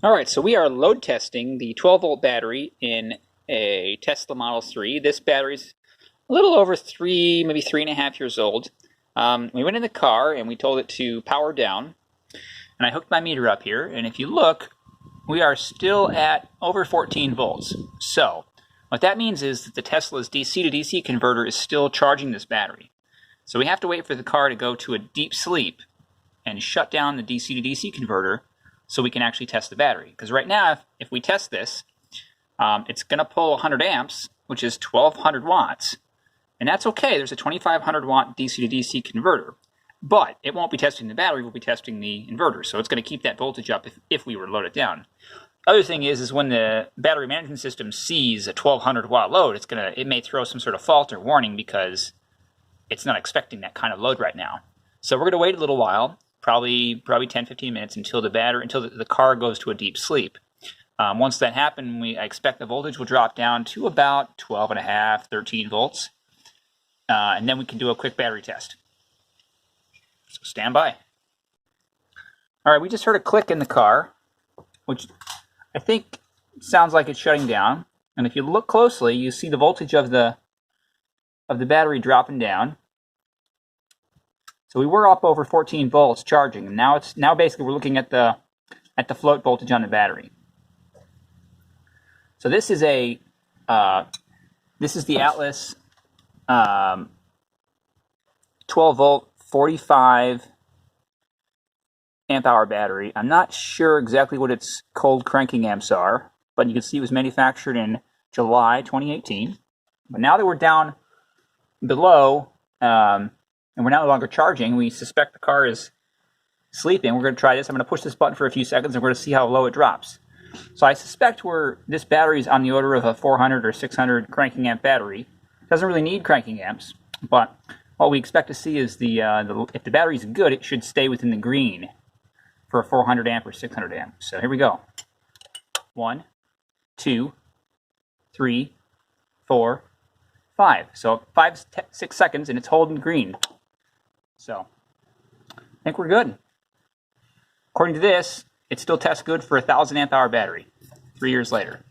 Alright, so we are load testing the 12-volt battery in a Tesla Model 3. This battery's a little over 3, maybe 3.5 years old. We went in the car and we told it to power down. And I hooked my meter up here, and if you look, we are still at over 14 volts. So, what that means is that the Tesla's DC to DC converter is still charging this battery. So we have to wait for the car to go to a deep sleep and shut down the DC to DC converter so we can actually test the battery. Because right now, if we test this, it's going to pull 100 amps, which is 1200 watts. And that's okay. There's a 2500 watt DC to DC converter. But it won't be testing the battery, we'll be testing the inverter. So it's going to keep that voltage up if we were to load it down. Other thing is when the battery management system sees a 1200 watt load, it may throw some sort of fault or warning because it's not expecting that kind of load right now. So we're going to wait a little while, probably 10-15 minutes until the car goes to a deep sleep. Once that happens, I expect the voltage will drop down to about 12.5, 13 volts. And then we can do a quick battery test. So stand by. All right, we just heard a click in the car, which I think sounds like it's shutting down. And if you look closely, you see the voltage of the battery dropping down. So we were up over 14 volts charging, and now basically we're looking at the float voltage on the battery. So this is the Atlas 12 volt 45 amp hour battery. I'm not sure exactly what its cold cranking amps are, but you can see it was manufactured in July 2018. But now that we're down below and we're no longer charging, we suspect the car is sleeping. We're going to try this. I'm going to push this button for a few seconds and we're going to see how low it drops. So I suspect this battery is on the order of a 400 or 600 cranking amp battery. It doesn't really need cranking amps, but what we expect to see is if the battery is good, it should stay within the green for a 400 amp or 600 amp. So here we go. 1, 2, 3, 4, 5. So 6 seconds and it's holding green. So I think we're good. According to this, it still tests good for a 1000 amp hour battery 3 years later.